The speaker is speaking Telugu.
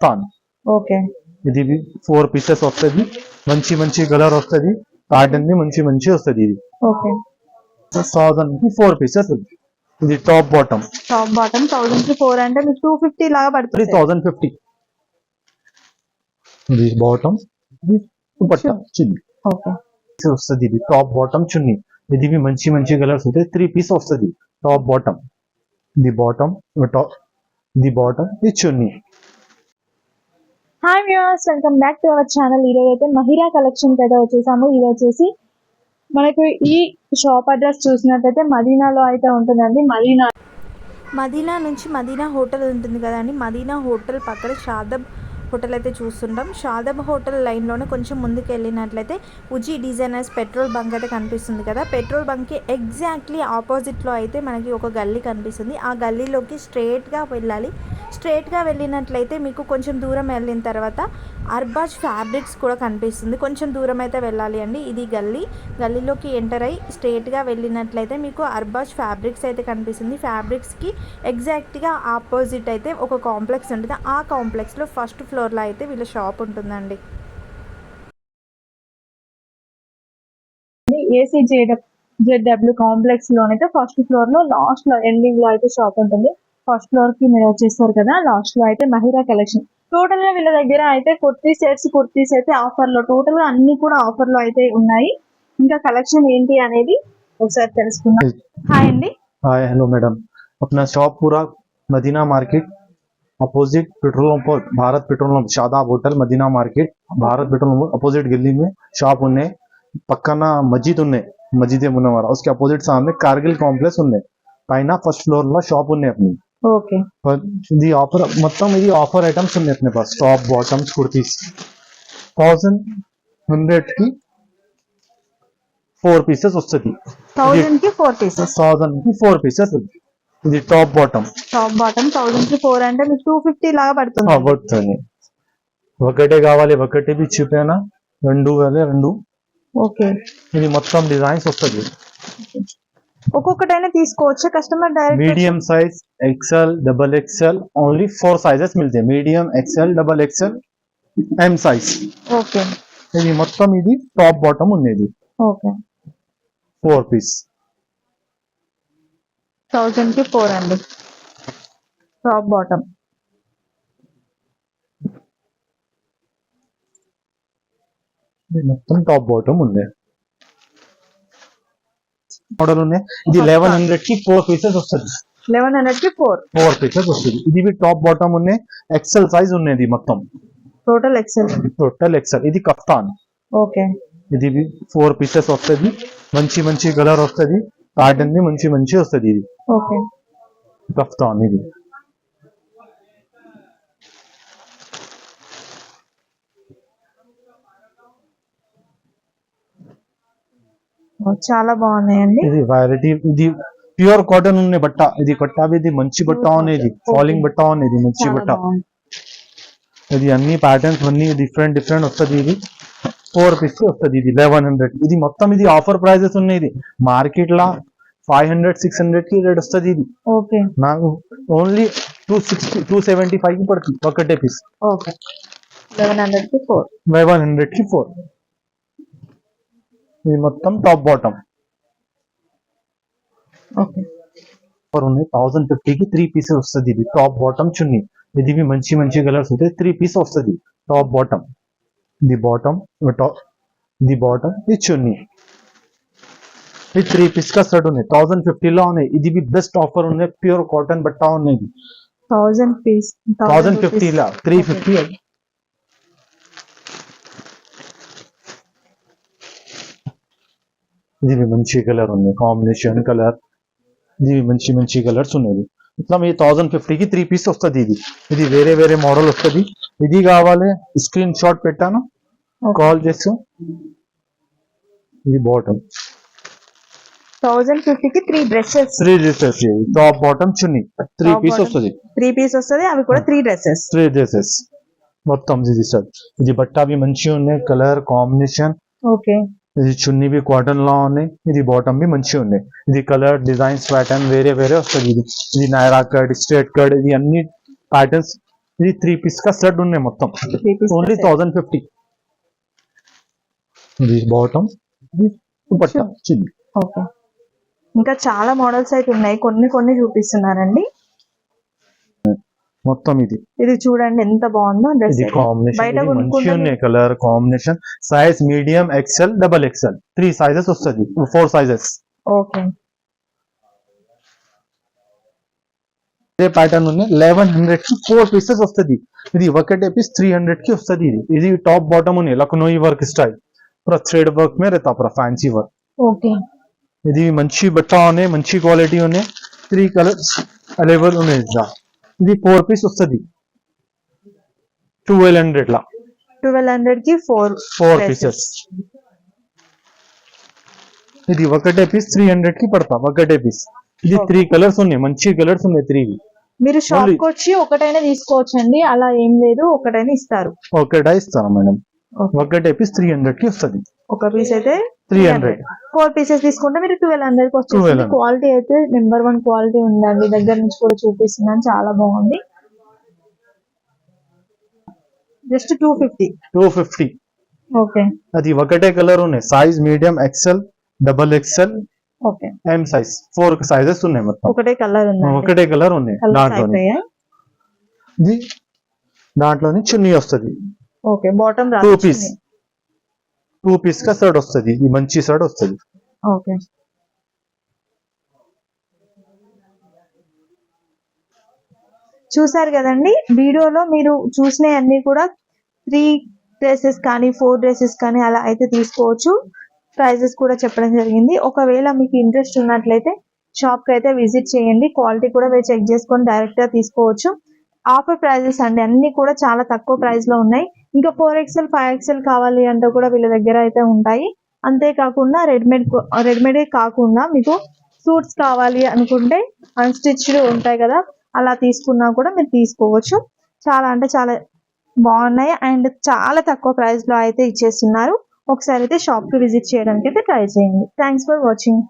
కఫ్తాన్. ఓకే, ఇది 4 పీసెస్ వస్తుంది. మంచి మంచి కలర్ వస్తుంది. ప్యాటర్న్ ని మంచి మంచి వస్తుంది. ఇది ఓకే 1000 కి 4 పీసెస్. ఇది టాప్ బాటమ్ 1000 కి 4 అంటే మీకు 250 లాగా పడుతుంది. 3050. ఇది బాటమ్, ఇది దుపట్టా చున్నీ ఓకే వస్తుంది. ఇది టాప్ బాటమ్ చున్నీ. ఇది మంచి మంచి కలర్స్ వస్తాయి. 3 పీస్ వస్తుంది. టాప్ బాటమ్, ఇది బాటమ్, టాప్, ఇది బాటమ్, ఇది chunni. Hi viewers, welcome back to our channel. ఈరోజు అయితే మహిరా కలెక్షన్ అయితే వచ్చేసాము. ఇది వచ్చేసి మనకు ఈ షాప్ అడ్రస్ చూసినట్టయితే మదీనాలో అయితే ఉంటుందండి. మదీనా నుంచి మదీనా హోటల్ ఉంటుంది కదండి. మదీనా హోటల్ పక్కన షాదబ్ హోటల్ అయితే చూస్తుంటాం. షాదబ్ హోటల్ లైన్లోనే కొంచెం ముందుకు వెళ్ళినట్లయితే ఉజీ డిజైనర్స్ పెట్రోల్ బంక్ అయితే కనిపిస్తుంది కదా. పెట్రోల్ బంక్కి ఎగ్జాక్ట్లీ ఆపోజిట్లో అయితే మనకి ఒక గల్లీ కనిపిస్తుంది. ఆ గల్లీలోకి స్ట్రేట్గా వెళ్ళాలి. స్ట్రేట్గా వెళ్ళినట్లయితే మీకు కొంచెం దూరం వెళ్ళిన తర్వాత అర్బాజ్ ఫ్యాబ్రిక్స్ కూడా కనిపిస్తుంది. కొంచెం దూరం అయితే వెళ్ళాలి అండి. ఇది గల్లీలోకి ఎంటర్ అయ్యి స్ట్రేట్గా వెళ్ళినట్లయితే మీకు అర్బాజ్ ఫ్యాబ్రిక్స్ అయితే కనిపిస్తుంది. ఫ్యాబ్రిక్స్కి ఎగ్జాక్ట్గా ఆపోజిట్ అయితే ఒక కాంప్లెక్స్ ఉంటుంది. ఆ కాంప్లెక్స్లో ఫస్ట్ ఫ్లోర్లో అయితే వీళ్ళ షాప్ ఉంటుందండి. ఏసీ జెడ్డబ్ల్యూ కాంప్లెక్స్ లోనైతే ఫస్ట్ ఫ్లోర్ లో లాస్ట్ లో ఎండింగ్ లో అయితే షాప్ ఉంటుంది. ఫస్ట్ ఫ్లోర్ కి మీరు వచ్చేస్తారు కదా, లాస్ట్ లో అయితే మహిరా కలెక్షన్. టోటల్ గా వీళ్ళ దగ్గర అయితే కుర్తీస్ అయితే ఆఫర్ లో, టోటల్ గా అన్ని కూడా ఆఫర్ లో అయితే ఉన్నాయి. ఇంకా కలెక్షన్ ఏంటి అనేది ఒకసారి తెలుసుకుందాం. హాయ్ అండి. Hi, hello madam. अपना शॉप पूरा Madina market opposite petrol pump, Bharat petrol pump, Shadab hotel, Madina market, Bharat petrol pump opposite गली में షాప్ ఉన్నాయి. పక్కన మస్జిద్ ఉన్నాయి, మస్జిద్ మునవ్వరా. उसके अपोजिट सामने कारगिल కాంప్లెక్స్ ఉన్నాయి. పైన ఫస్ట్ ఫ్లోర్ లో షాప్ ఉన్నాయి अपनी. ఓకే, ఇది ఆఫర్, మొత్తం ఇది ఆఫర్ ఐటమ్స్ ఉన్నాయి अपने पास. టాప్ బాటమ్స్ కుర్తీస్ 1100 కి 4 పీసెస్ వస్తుంది. 1000 కి 4 పీసెస్. 1000 కి 4 పీసెస్. ఇది టాప్ బాటమ్ 1000 కి 4 అంటే మీకు 250 లాగా పడుతుంది. పడుతుంది. ఒకటే కావాలి, ఒకటి బి చూపానా, రెండు వేలే రెండు. ఓకే, ఇది మొత్తం డిజైన్స్ వస్తుంది. ఒక్కొక్కటైనా తీసుకోవచ్చు customer direct. Medium size, XL, double XL, only 4 sizes मिलते हैं. Medium, XL, double XL, M size. Okay, ఇది మొత్తం ఇది టాప్ బాటమ్ ఉండేది. ఓకే 4 పీస్ 1000 కి 4 అండి. టాప్ బాటమ్ మొత్తం టాప్ బాటమ్ ఉంది. మోడల్ ఉన్నాయి. ఇది 1100 కి 4 పీసెస్ వస్తుంది. 1100 కి 4 పీసెస్ వస్తుంది. ఇది టాప్ బాటమ్ ఉన్నాయి. ఎక్సెల్ సైజ్ ఉన్నది మొత్తం. Total XL. ఇది కఫ్తాన్. ఓకే, ఇది 4 పీసెస్ వస్తుంది. మంచి మంచి కలర్ వస్తుంది. ప్యాటర్న్ ని మంచి మంచి వస్తుంది. ఇది ఓకే కఫ్తాన్. ఇది చాలా బాగున్నాయండి. ఇది వెరైటీ. ఇది ప్యూర్ కాటన్ ఉన్న బట్ట. ఇది బట్ట ఇది మంచి బట్ట అనేది, ఫాలింగ్ బట్ట అనేది, మంచి బట్ట. ఇది అన్ని ప్యాటర్న్స్ అన్ని డిఫరెంట్ వస్తుంది. ఇది 4 పీస్ వస్తుంది. ఇది 1100. ఇది మొత్తం ఇది ఆఫర్ ప్రైజెస్ ఉన్నాయి. ఇది మార్కెట్ లా 500 600 కి రేట్ వస్తుంది. ఇది ఓకే, నాకు ఓన్లీ 260 275 కి పడుతుంది ఒకటే పీస్. ఓకే 1100 కి 4. 1100 కి 4. ఇది మొత్తం టాప్ బాటమ్. ఓకే, ఆఫర్ ఉన్నాయి. 1050 కి 3 పీసెస్ వస్తుంది. ఇది టాప్ బాటమ్ చున్నీ. ఇది మంచి మంచి కలర్స్ ఉంటాయి. 3 పీస్ వస్తుంది. టాప్ బాటమ్, ఇది బాటమ్, ఇది బాటమ్, ఇది చున్నీ. ఇది 3 పీస్ का सेट ఉన్నాయి. 1050 లో ఉన్నాయి. ఇది బెస్ట్ ఆఫర్ ఉన్నాయి. ప్యూర్ కాటన్ బట్ట ఉన్నాయి. 1000 పీస్ 1050 లా 350. ఇది మంచి కలర్ ఉంది, కాంబినేషన్ కలర్. ఇది మంచి కలర్స్ ఉన్నాయి. ఇట్లా మీ 1050 కి 3 పీస్ వస్తుంది. ఇది వేరే మోడల్ వస్తుంది. ఇది కావాలి స్క్రీన్ షాట్ పెట్టాను, కాల్ చేసు. ఇది బాటమ్ 1050 కి 3 డ్రెస్సెస్. టాప్ బాటమ్ చున్నీ 3 పీస్ వస్తుంది. 3 పీస్ వస్తుంది. అవి కూడా 3 డ్రెస్సెస్ మొత్తం. ఇది సార్ ఇది బట్ట అవి మంచిగా ఉన్నాయి. Colour combination. ఓకే, ఇది చున్నీ బి కాటన్ లా ఉన్నాయి. ఇది బాటమ్ బి మంచిగా ఉన్నాయి. ఇది కలర్ డిజైన్స్ ప్యాటర్న్ వేరే వస్తుంది. ఇది నైరా కట్, స్ట్రేట్ కట్, ఇది అన్ని ప్యాటర్న్స్ ఇది 3 పీస్ కా సెట్ ఉన్నాయి మొత్తం, 3 పీస్ ఓన్లీ 1050. ఇది బాటమ్, ఇది దుపట్టా చిన్ని. ఓకే, ఇంకా చాలా మోడల్స్ అయితే ఉన్నాయి, కొన్ని కొన్ని చూపిస్తున్నారండి. మొత్తం ఇది చూడండి ఎంత బాగుందో డ్రెస్. ఇది కాంబినేషన్ బయట మంచిగా కొనుక్కుంటే ఉన్నాయి, colour combination. Size medium, XL, double XL 3 sizes వస్తుంది, 4 సైజెస్. ఓకే, ఇదే ప్యాటర్న్ ఉన్నాయి. 1100 కి 4 పీసెస్ వస్తుంది. ఇది ఒకటే పీస్ 300 కి వస్తుంది. ఇది టాప్ బాటమ్ ఉన్నాయి, లక్నోई వర్క్ స్టైల్, पूरा थ्रेड वर्क में रहता, पूरा फैंसी वर्क. ఓకే, ఇది మంచి బట్ట ఉన్నాయి, మంచి క్వాలిటీ ఉన్నాయి. 3 కలర్స్ అవైలబుల్ ఉన్నాయి. ఇది 4 పీస్ వస్తుంది 1200 లా, 1200 కి 4 పీసెస్. ఇది ఒకటే పీస్ 300 కి పడతా, ఒకటే పీస్. ఇది 3 కలర్స్ ఉన్నాయి, మంచి కలర్స్ ఉన్నాయి 3. మీరు షాప్ కి వచ్చి ఒకటైనా తీసుకోవచ్చు అండి, అలా ఏం లేదు, ఒకటైనా ఇస్తారు. ఒకటే ఇస్తాను మేడం, ఒకటే పీస్ 300 కి వస్తుంది. ఒక పీస్ అయితే 300. 4 పీసెస్ తీసుకుంటే మీరు 1200 కి వస్తుంది. 1200. క్వాలిటీ అయితే నెంబర్ 1 క్వాలిటీ ఉందండి, దగ్గర నుంచి కూడా చూపిస్తున్నాను, చాలా బాగుంది. జస్ట్ 250. ఓకే, అది ఒకటే కలర్ ఉన్నాయి. Size medium, XL, double XL, okay, M size 4 sizes ఉన్నాయి మొత్తం. ఒకటే కలర్ ఉంది, ఒకటే కలర్ ఉన్నాయి. దాంట్లోని చున్నీ వస్తుంది. ఓకే, బాటమ్ 2 పీస్ కా షర్ట్ వస్తుంది. ఇది మంచి షర్ట్ వస్తుంది. ఓకే, చూసారు కదండి, వీడియోలో మీరు చూసినవన్నీ కూడా 3 డ్రెస్సెస్ కానీ 4 డ్రెస్సెస్ కానీ అలా అయితే తీసుకోవచ్చు. ప్రైజెస్ కూడా చెప్పడం జరిగింది. ఒకవేళ మీకు ఇంట్రెస్ట్ ఉన్నట్లయితే షాప్ కి అయితే విజిట్ చేయండి, క్వాలిటీ కూడా మీరు చెక్ చేసుకొని డైరెక్ట్ గా తీసుకోవచ్చు. ఆఫర్ ప్రైజెస్ అండి, అన్ని కూడా చాలా తక్కువ ప్రైస్ లో ఉన్నాయి. ఇంకా 4XL 5XL కావాలి అంటే కూడా వీళ్ళ దగ్గర అయితే ఉంటాయి. అంతేకాకుండా రెడీమేడ్ కాకుండా మీకు సూట్స్ కావాలి అనుకుంటే అన్స్టిచ్డ్ ఉంటాయి కదా, అలా తీసుకున్నా కూడా మీరు తీసుకోవచ్చు. చాలా అంటే చాలా బాగున్నాయి అండ్ చాలా తక్కువ ప్రైస్ లో అయితే ఇచ్చేస్తున్నారు. ఒకసారి అయితే షాప్ కి విజిట్ చేయడానికి అయితే ట్రై చేయండి. Thanks for watching.